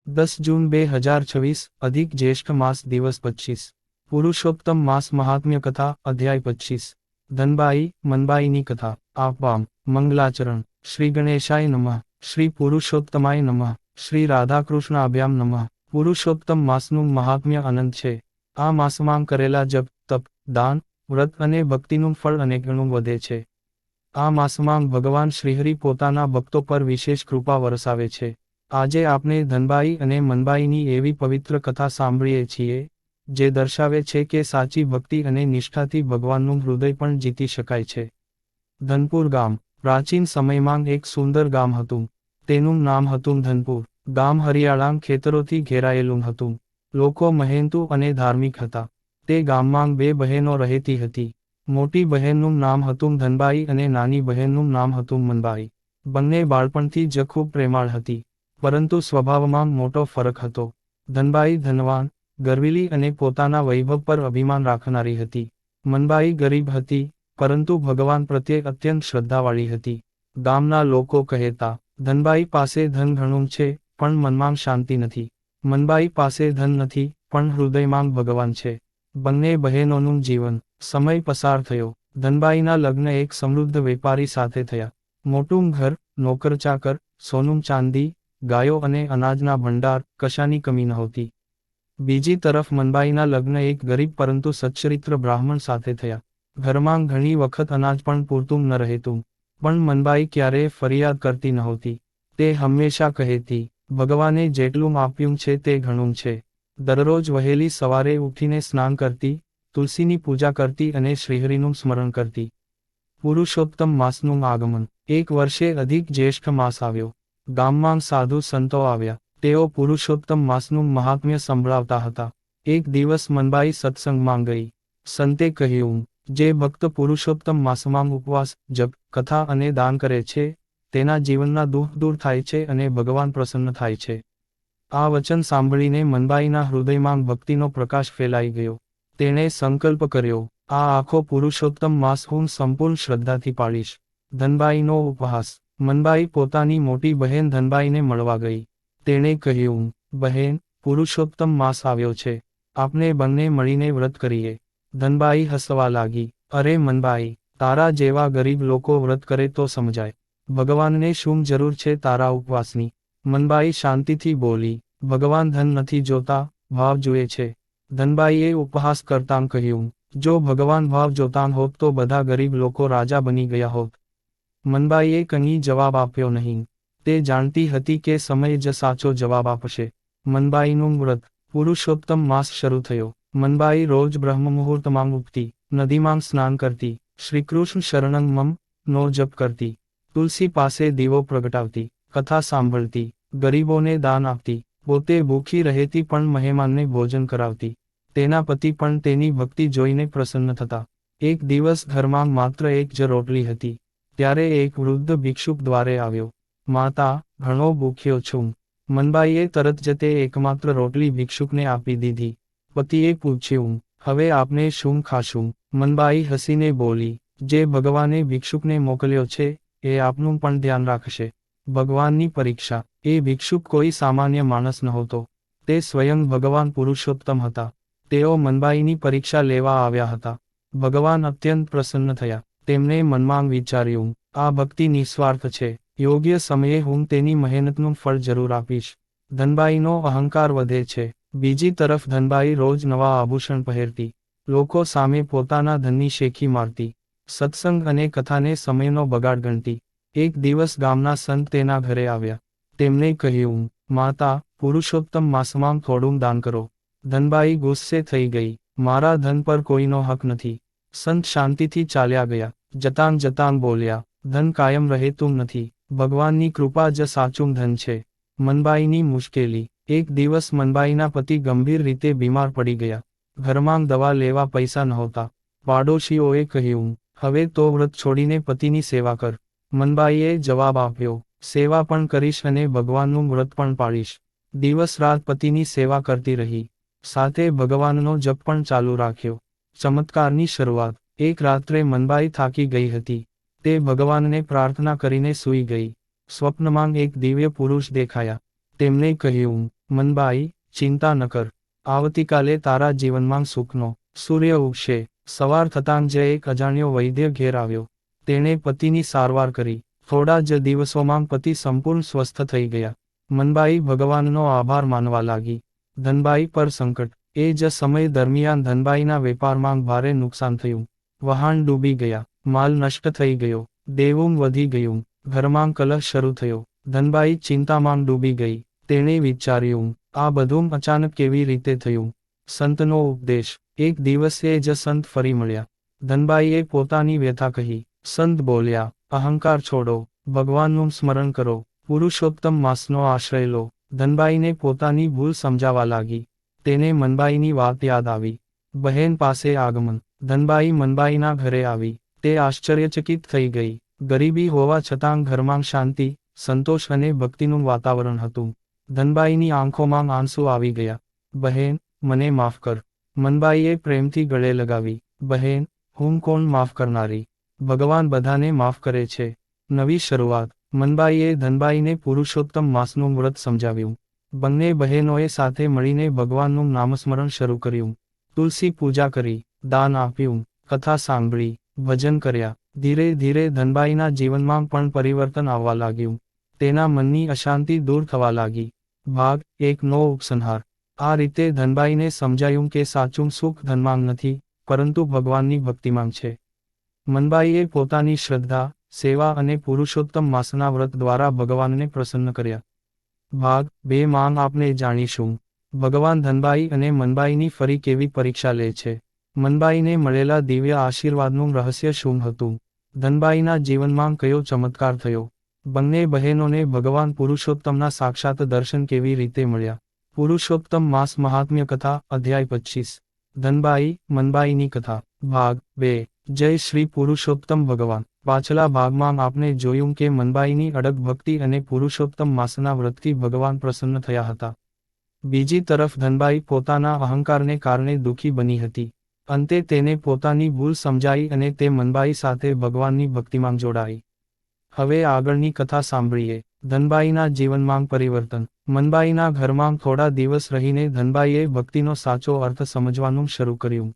10 જૂન 2026 અધિક જ્યેષ્ઠ માસ દિવસ 25 પુરુષોત્તમ માસ મહાત્મ્ય કથા અધ્યાય 25 ધનબાઈ મનબાઈની કથા આપવામ મંગલાચરણ શ્રી ગણેશાય નમઃ શ્રી પુરુષોત્તમાય નમઃ શ્રી રાધાકૃષ્ણાભ્યામ નમઃ પુરુષોત્તમ માસનું મહાત્મ્ય અનંત છે. આ માસમાં કરેલા જપ તપ દાન વ્રત અને ભક્તિનું ફળ અનેકગણું વધે છે. આ માસમાં ભગવાન શ્રીહરિ પોતાના ભક્તો પર વિશેષ કૃપા વરસાવે છે. આજે આપણે ધનબાઈ અને મનબાઈની એવી પવિત્ર કથા સાંભળીએ છીએ જે દર્શાવે છે કે સાચી ભક્તિ અને નિષ્ઠાથી ભગવાનનું હૃદય પણ જીતી શકાય છે. ધનપુર ગામ પ્રાચીન સમયમાં એક સુંદર ગામ હતું. તેનું નામ હતું ધનપુર. ગામ હરિયાળાં ખેતરોથી ઘેરાયેલું હતું. લોકો મહેનતુ અને ધાર્મિક હતા. તે ગામમાં બે બહેનો રહેતી હતી. મોટી બહેનનું નામ હતું ધનબાઈ અને નાની બહેનનું નામ હતું મનબાઈ. બંને બાળપણથી જ ખૂબ પ્રેમાળ હતી. પરંતુ સ્વભાવમાં મોટો ફરક હતો. ધનબાઈ ધનવાન, ગર્વિલી અને પોતાના વૈભવ પર અભિમાન રાખનારી હતી. મનબાઈ ગરીબ હતી, પરંતુ ભગવાન પ્રત્યે અત્યંત શ્રદ્ધાવાળી હતી. ગામના લોકો કહેતા, ધનબાઈ પાસે ધન ઘણું છે, પણ મનમાં શાંતિ નથી. મનબાઈ પાસે ધન નથી, પણ હૃદયમાં ભગવાન છે. બંને બહેનોનું જીવન. સમય પસાર થયો. ધનબાઈના લગ્ન એક સમૃદ્ધ વેપારી સાથે થયા. મોટું ઘર, નોકર ચાકર, સોનું ચાંદી, ગાયો અને અનાજના ભંડાર, કશાની કમી નહોતી. બીજી તરફ મનબાઈના લગ્ન એક ગરીબ પરંતુ સચ્ચરિત્ર બ્રાહ્મણ સાથે થયા. ઘરમાં ઘણી વખત અનાજ પણ પૂરતું ન રહેતું. પણ મનબાઈ ક્યારેય ફરિયાદ કરતી નહોતી. તે હંમેશા કહેતી, ભગવાને જેટલું આપ્યું છે તે ઘણું છે. દરરોજ વહેલી સવારે ઉઠીને સ્નાન કરતી, તુલસીની પૂજા કરતી અને શ્રીહરિનું સ્મરણ કરતી. પુરુષોત્તમ માસનું આગમન. એક વર્ષે અધિક જ્યેષ્ઠ માસ આવ્યો. ગામમાં સાધુ સંતો આવ્યા. તેઓ પુરુષોત્તમ માસનું મહાત્મ્ય સંભળાવતા હતા. એક દિવસ મનબાઈ સત્સંગમાં ગઈ. સંતે કહ્યું, જે ભક્ત પુરુષોત્તમ માસમાં ઉપવાસ, જપ, કથા અને દાન કરે છે, તેના જીવનના દુઃખ દૂર થાય છે અને ભગવાન પ્રસન્ન થાય છે. આ વચન સાંભળીને મનબાઈના હૃદયમાં ભક્તિનો પ્રકાશ ફેલાઈ ગયો. તેણે સંકલ્પ કર્યો, આ આખો પુરુષોત્તમ માસ હું સંપૂર્ણ શ્રદ્ધાથી પાળીશ. ધનબાઈનો ઉપહાસ. મનબાઈ પોતાની મોટી બહેન ધનબાઈને મળવા ગઈ. તેણે કહ્યું, બહેન, પુરુષોત્તમ માસ આવ્યો છે. આપણે બંને મળીને વ્રત કરીએ. ધનબાઈ હસવા લાગી. અરે મનબાઈ, તારા જેવા ગરીબ લોકો વ્રત કરે તો સમજાય. ભગવાનને શું જરૂર છે તારા ઉપવાસની? મનબાઈ શાંતિથી બોલી, ભગવાન ધન નથી જોતા, ભાવ જુએ છે. ધનબાઈએ ઉપહાસ કરતાં કહ્યું, જો ભગવાન ભાવ જોતાં હોત તો બધા ગરીબ લોકો રાજા બની ગયા હોત. મનબાઈએ કંઈ જવાબ આપ્યો નહીં. તે જાણતી હતી કે સમય જ સાચો જવાબ આપશે. મનબાઈનું વ્રત. પુરુષોત્તમ માસ શરૂ થયો. મનબાઈ રોજ બ્રહ્મ મુહૂર્તમાં ઉઠતી, નદીમાં સ્નાન કરતી, શ્રીકૃષ્ણ શરણં મમ નો જપ કરતી, તુલસી પાસે દીવો પ્રગટાવતી, કથા સાંભળતી, ગરીબોને દાન આપતી, પોતે ભૂખી રહેતી પણ મહેમાનને ભોજન કરાવતી. તેના પતિ પણ તેની ભક્તિ જોઈને પ્રસન્ન થતા. એક દિવસ ઘરમાં માત્ર એક જ રોટલી હતી. ત્યારે એક વૃદ્ધ ભિક્ષુક દ્વારે આવ્યો. માતા, ઘણો ભૂખ્યો છું. મનબાઈએ તરત જ તે એકમાત્ર રોટલી ભિક્ષુકને આપી દીધી. પતિએ પૂછ્યું, હવે આપને શું ખાશું? મનબાઈ હસીને બોલી, જે ભગવાને ભિક્ષુકને મોકલ્યો છે, એ આપનું પણ ધ્યાન રાખશે. ભગવાનની પરીક્ષા. એ ભિક્ષુક કોઈ સામાન્ય માણસ નહોતો. તે સ્વયં ભગવાન પુરુષોત્તમ હતા. તેઓ મનબાઈની પરીક્ષા લેવા આવ્યા હતા. ભગવાન અત્યંત પ્રસન્ન થયા. તેમણે મનમાં વિચાર્યું, આ ભક્તિ નિસ્વાર્થ છે. યોગ્ય સમયે હું તેની મહેનતનું ફળ જરૂર આપીશ. ધનબાઈનો અહંકાર વધે છે. બીજી તરફ ધનબાઈ રોજ નવા આભૂષણ પહેરતી. લોકો સામે પોતાના ધનની શેખી મારતી. સત્સંગ અને કથાને સમયનો બગાડ ગણતી. એક દિવસ ગામના સંત તેના ઘરે આવ્યા. તેમણે કહ્યું, માતા, પુરુષોત્તમ માસમાં થોડું દાન કરો. ધનબાઈ ગુસ્સે થઈ ગઈ, મારા ધન પર કોઈનો હક નથી. સંત શાંતિથી ચાલ્યા ગયા. જતાં જતાં બોલ્યા, ધન કાયમ રહેતું નથી. ભગવાનની કૃપા જ સાચું ધન છે. મનબાઈની મુશ્કેલી. એક દિવસ મનબાઈના પતિ ગંભીર રીતે બીમાર પડી ગયા. ઘરમાં દવા લેવા પૈસા નહોતા. પાડોશીઓએ કહ્યું, હવે તો વ્રત છોડીને પતિની સેવા કર. મનબાઈએ જવાબ આપ્યો, સેવા પણ કરીશ અને ભગવાનનું વ્રત પણ પાળીશ. દિવસ રાત પતિની સેવા કરતી રહી. સાથે ભગવાનનો જપ પણ ચાલુ રાખ્યો. ચમત્કારની શરૂઆત. એક રાત્રે મનબાઈ થાકી ગઈ હતી. તે ભગવાનને પ્રાર્થના કરીને સૂઈ ગઈ. સ્વપ્નમાં એક દિવ્ય પુરુષ દેખાયા. તેમણે કહ્યું, મનબાઈ, ચિંતા ન કર. આવતીકાલે તારા જીવનમાં સુખનો સૂર્ય ઉગશે. સવાર થતાં જ એક અજાણ્યો વૈદ્ય ઘેર આવ્યો. તેણે પતિની સારવાર કરી. થોડા જ દિવસોમાં પતિ સંપૂર્ણ સ્વસ્થ થઈ ગયા. મનબાઈ ભગવાનનો આભાર માનવા લાગી. ધનબાઈ પર સંકટ. એ જ સમય દરમિયાન ધનબાઈના વેપારમાં ભારે નુકસાન થયું. વહાણ ડૂબી ગયા, માલ નષ્ટ થઈ ગયો, દેવું વધી ગયું, ઘરમાં કલહ શરૂ થયો. ધનબાઈ ચિંતામાં ડૂબી ગઈ. તેણે વિચાર્યું, આ બધું અચાનક કેવી રીતે થયું? સંતનો ઉપદેશ. એક દિવસ એ જ સંત ફરી મળ્યા. ધનબાઈએ પોતાની વ્યથા કહી. સંત બોલ્યા, અહંકાર છોડો, ભગવાનનું સ્મરણ કરો, પુરુષોત્તમ માસનો આશ્રય લો. ધનબાઈને પોતાની ભૂલ સમજાવા લાગી. તેને મનબાઈની વાત યાદ આવી. બહેન પાસે આગમન. ધનબાઈ મનબાઈના ઘરે આવી. તે આશ્ચર્યચકિત થઈ ગઈ. ગરીબી હોવા છતાં ઘરમાં શાંતિ, સંતોષ અને ભક્તિનું વાતાવરણ હતું. ધનબાઈની આંખોમાં આંસુ આવી ગયા. બહેન, મને માફ કર. મનબાઈએ પ્રેમથી ગળે લગાવી. બહેન, હું કોણ માફ કરનારી? ભગવાન બધાને માફ કરે છે. નવી શરૂઆત. મનબાઈએ ધનબાઈને પુરુષોત્તમ માસનું વ્રત સમજાવ્યું. બંને બહેનોએ સાથે મળીને ભગવાનનું નામસ્મરણ શરૂ કર્યું. તુલસી પૂજા કરી, દાન આપ્યું, કથા સાંભળી, ભજન કર્યા. ધીરે ધીરે ધનબાઈના જીવનમાં પણ પરિવર્તન આવવા લાગ્યું. તેના મનની અશાંતિ દૂર થવા લાગી. ભાગ 1નો ઉપસંહાર. આ રીતે ધનબાઈને સમજાયું કે સાચું સુખ ધનમાં નથી, પરંતુ ભગવાનની ભક્તિમાં છે. મનબાઈએ પોતાની શ્રદ્ધા, સેવા અને પુરુષોત્તમ માસના વ્રત દ્વારા ભગવાનને પ્રસન્ન કર્યા. ભાગ 2માં આપણે જાણીશું, ભગવાન ધનબાઈ અને મનબાઈની ફરી કેવી પરીક્ષા લે છે. મનબાઈને મળેલા દિવ્ય આશીર્વાદનું રહસ્ય શું હતું? ધનબાઈના જીવનમાં કયો ચમત્કાર થયો? બંને બહેનોને ભગવાન પુરુષોત્તમના સાક્ષાત દર્શન કેવી રીતે મળ્યા? પુરુષોત્તમ માસ મહાત્મ્ય કથા, અધ્યાય 25. ધનબાઈ, મનબાઈની કથા. ભાગ 2. જય શ્રી પુરુષોત્તમ ભગવાન. પાછલા ભાગમાં આપણે જોયું કે મનબાઈની અડગ ભક્તિ અને પુરુષોત્તમ માસના વ્રતથી ભગવાન પ્રસન્ન થયા હતા. બીજી તરફ ધનબાઈ પોતાના અહંકારને કારણે દુઃખી બની હતી. અંતે તેને પોતાની ભૂલ સમજાઈ અને તે મનબાઈ સાથે ભગવાનની ભક્તિમાં જોડાઈ. હવે આગળની કથા સાંભળીએ. ધનબાઈના જીવનમાં પરિવર્તન. મનબાઈના ઘરમાં થોડા દિવસ રહીને ધનબાઈએ ભક્તિનો સાચો અર્થ સમજવાનું શરૂ કર્યું.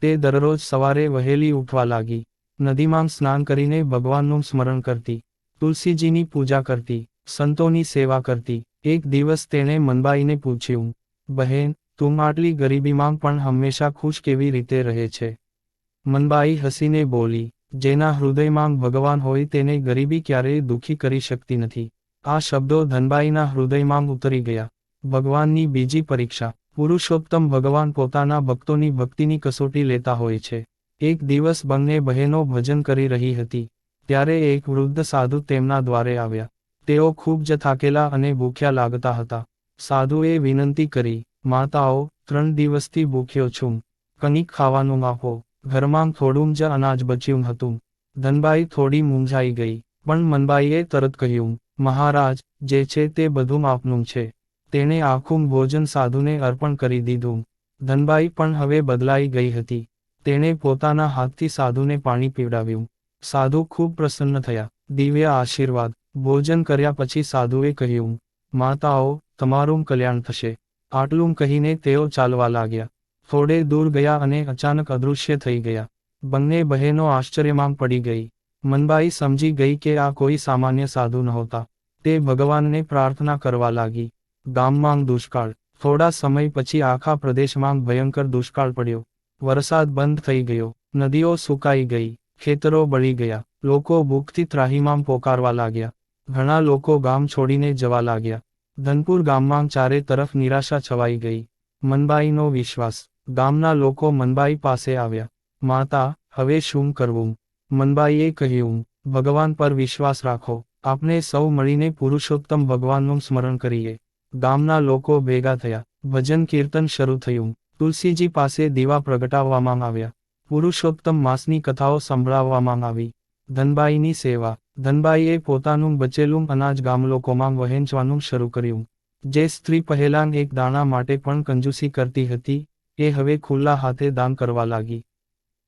તે દરરોજ સવારે વહેલી ઉઠવા લાગી. નદીમાં સ્નાન કરીને ભગવાનનું સ્મરણ કરતી, તુલસીજીની પૂજા કરતી, સંતોની સેવા કરતી. એક દિવસ તેણે મનબાઈને પૂછ્યું, બહેન, તું આટલી ગરીબીમાં પણ હંમેશા ખુશ કેવી રીતે રહે છે? મનબાઈ હસીને બોલી, જેના હૃદયમાં ભગવાન હોય તેને ગરીબી ક્યારેય દુઃખી કરી શકતી નથી. આ શબ્દો ધનબાઈના હૃદયમાં ઉતરી ગયા. ભગવાનની બીજી પરીક્ષા. પુરુષોત્તમ ભગવાન પોતાના ભક્તોની ભક્તિની કસોટી લેતા હોય છે. એક દિવસ બંને બહેનો ભજન કરી રહી હતી. ત્યારે એક વૃદ્ધ સાધુ તેમના દ્વારે આવ્યા. તેઓ ખૂબ જ થાકેલા અને ભૂખ્યા લાગતા હતા. સાધુએ વિનંતી કરી, માતાઓ, 3 દિવસથી ભૂખ્યો છું. કંઈક ખાવાનું આપો. ઘરમાં થોડું જ અનાજ બચ્યું હતું. ધનબાઈ થોડી મૂંઝાઈ ગઈ, પણ મનબાઈએ તરત કહ્યું, મહારાજ, જે છે તે બધું આપનું છે. તેણે આખું ભોજન સાધુને અર્પણ કરી દીધું. ધનબાઈ પણ હવે બદલાઈ ગઈ હતી. તેણે પોતાના હાથથી સાધુને પાણી પીવડાવ્યું. સાધુ ખૂબ પ્રસન્ન થયા. દિવ્ય આશીર્વાદ. ભોજન કર્યા પછી સાધુએ કહ્યું, માતાઓ, તમારું કલ્યાણ થશે. આટલું કહીને તેઓ ચાલવા લાગ્યા. થોડે દૂર ગયા અને અચાનક અદૃશ્ય થઈ ગયા. બંને બહેનો આશ્ચર્યમાં પડી ગઈ. મનબાઈ સમજી ગઈ કે આ કોઈ સામાન્ય સાધુ નહોતા. તે ભગવાનને પ્રાર્થના કરવા લાગી. ગામમાં દુષ્કાળ. થોડા સમય પછી આખા પ્રદેશમાં ભયંકર દુષ્કાળ પડ્યો. વરસાદ બંધ થઈ ગયો. નદીઓ સુકાઈ ગઈ. ખેતરો બળી ગયા. લોકો ભૂખથી ત્રાહિમામ પોકારવા લાગ્યા. ઘણા લોકો ગામ છોડીને જવા લાગ્યા. ધનપુર ગામમાં ચારે તરફ નિરાશા છવાઈ ગઈ. મનબાઈનો વિશ્વાસ. ગામના લોકો મનબાઈ પાસે આવ્યા. માતા, હવે શું કરવું? મનબાઈએ કહ્યું, ભગવાન પર વિશ્વાસ રાખો. આપણે સૌ મળીને પુરુષોત્તમ ભગવાનનું સ્મરણ કરીએ. ગામના લોકો ભેગા થયા. ભજન કીર્તન શરૂ થયું. તુલસીજી પાસે દીવા પ્રગટાવવામાં આવ્યા. પુરુષોત્તમ માસની કથાઓ સંભળાવવામાં આવી. ધનબાઈની સેવા. ધનબાઈએ પોતાનું બચેલું અનાજ ગામલોકોમાં વહેંચવાનું શરૂ કર્યું. જે સ્ત્રી પહેલાં એક દાણા માટે પણ કંજૂસી કરતી હતી, એ હવે ખુલ્લા હાથે દાન કરવા લાગી.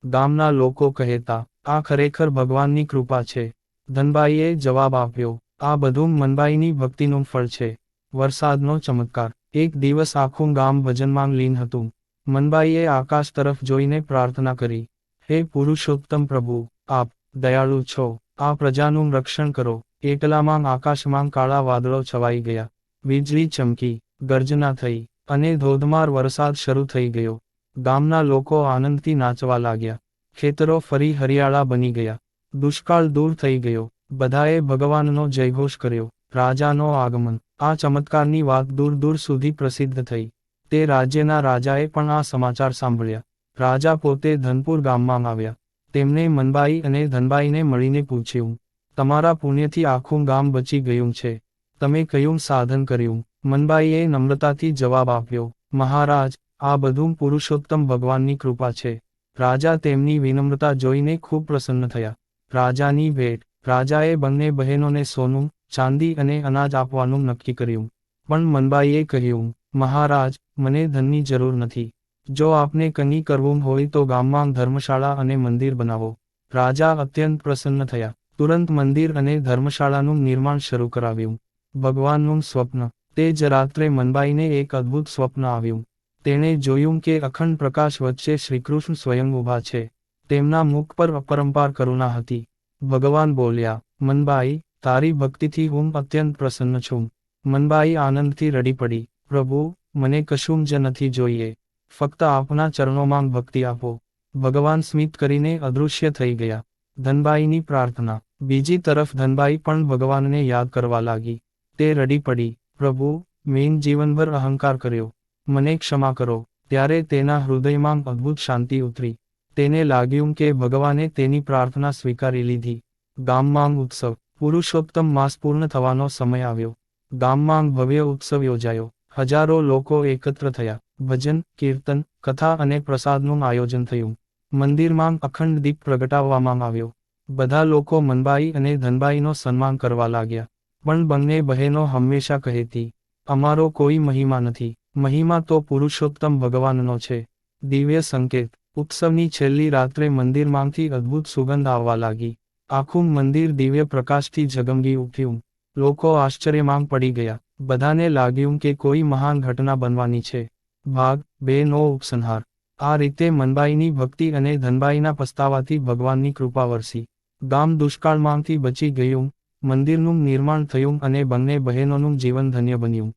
ગામના લોકો કહેતા, આ ખરેખર ભગવાનની કૃપા છે. ધનબાઈએ જવાબ આપ્યો, આ બધું મનબાઈની ભક્તિનું ફળ છે. વરસાદનો ચમત્કાર. એક દિવસ આખું ગામ ભજનમાં લીન હતું. મનબાઈએ આકાશ તરફ જોઈને પ્રાર્થના કરી, હે પુરુષોત્તમ પ્રભુ, આપ દયાળુ છો, આ પ્રજાનું રક્ષણ કરો. એટલામાં આકાશમાં કાળા વાદળો છવાઈ ગયા, વીજળી ચમકી, ગર્જના થઈ, અને ધોધમાર વરસાદ શરૂ થઈ ગયો. ગામના લોકો આનંદથી નાચવા લાગ્યા, ખેતરો ફરી હરિયાળા બની ગયા, દુષ્કાળ દૂર થઈ ગયો, બધાએ ભગવાનનો જયઘોષ કર્યો. રાજાનો આગમન. આ ચમત્કારની વાત દૂર દૂર સુધી પ્રસિદ્ધ થઈ. તે રાજ્યના રાજાએ પણ આ સમાચાર સાંભળ્યા. રાજા પોતે ધનપુર ગામમાં આવ્યા. તેમણે મનબાઈ અને ધનબાઈને મળીને પૂછ્યું, તમારા પુણ્યથી આખું ગામ બચી ગયું છે. તમે કયું સાધન કર્યું? મનબાઈએ નમ્રતાથી જવાબ આપ્યો, મહારાજ, આ બધું પુરુષોત્તમ ભગવાનની કૃપા છે. રાજા તેમની વિનમ્રતા જોઈને ખૂબ પ્રસન્ન થયા. રાજાની ભેટ. રાજાએ બંને બહેનોને સોનું, ચાંદી અને અનાજ આપવાનું નક્કી કર્યું. પણ મનબાઈએ કહ્યું, મહારાજ, મને ધનની જરૂર નથી. જો આપને કંઈ કરવું હોય તો ગામમાં ધર્મશાળા અને મંદિર બનાવો. રાજા અત્યંત પ્રસન્ન થયા. તુરંત મંદિર અને ધર્મશાળાનું નિર્માણ શરૂ કરાવ્યું. ભગવાનનું સ્વપ્ન. તે જ રાત્રે મનબાઈને એક અદ્ભુત સ્વપ્ન આવ્યું. તેણે જોયું કે અખંડ પ્રકાશ વચ્ચે શ્રીકૃષ્ણ સ્વયં ઊભા છે. તેમના મુખ પર અપરંપાર કરુણા હતી. ભગવાન બોલ્યા, મનબાઈ, તારી ભક્તિથી હું અત્યંત પ્રસન્ન છું. મનબાઈ આનંદથી રડી પડી, પ્રભુ, મને કશું જ નથી જોઈએ. ફક્ત આપના ચરણોમાં ભક્તિ આપો. ભગવાન સ્મિત કરીને અદૃશ્ય થઈ ગયા. ધનબાઈની પ્રાર્થના. બીજી તરફ ધનબાઈ પણ ભગવાનને યાદ કરવા લાગી. તે રડી પડી, પ્રભુ, મેં જીવનભર અહંકાર કર્યો. મને ક્ષમા કરો. ત્યારે તેના હૃદયમાં અદ્ભુત શાંતિ ઉતરી. તેને લાગ્યું કે ભગવાને તેની પ્રાર્થના સ્વીકારી લીધી. ગામમાં ઉત્સવ. પુરુષોત્તમ માસ પૂર્ણ થવાનો સમય આવ્યો. ગામમાં ભવ્ય ઉત્સવ યોજાયો. હજારો લોકો એકત્ર થયા. ભજન, કીર્તન, કથા અને પ્રસાદનું આયોજન થયું. મંદિરમાં અખંડ દીપ પ્રગટાવવામાં આવ્યો. બધા લોકો મનબાઈ અને ધનબાઈનો સન્માન કરવા લાગ્યા. પણ બંને બહેનો હંમેશા કહેતી, અમારો કોઈ મહિમા નથી. મહિમા તો પુરુષોત્તમ ભગવાનનો છે. દિવ્ય સંકેત. ઉત્સવની છેલ્લી રાત્રે મંદિરમાંથી અદ્ભુત સુગંધ આવવા લાગી. આખું મંદિર દિવ્ય પ્રકાશથી ઝગમગી ઉઠ્યું. લોકો આશ્ચર્યમાં પડી ગયા. બધાને લાગ્યું કે કોઈ મહાન ઘટના બનવાની છે. ભાગ 2 નો ઉપસંહાર. આ રીતે મનબાઈની ભક્તિ અને ધનબાઈના પસ્તાવાથી ભગવાનની કૃપા વરસી. ગામ દુષ્કાળમાંથી બચી ગયું, મંદિરનું નિર્માણ થયું અને બંને બહેનોનું જીવન ધન્ય બન્યું.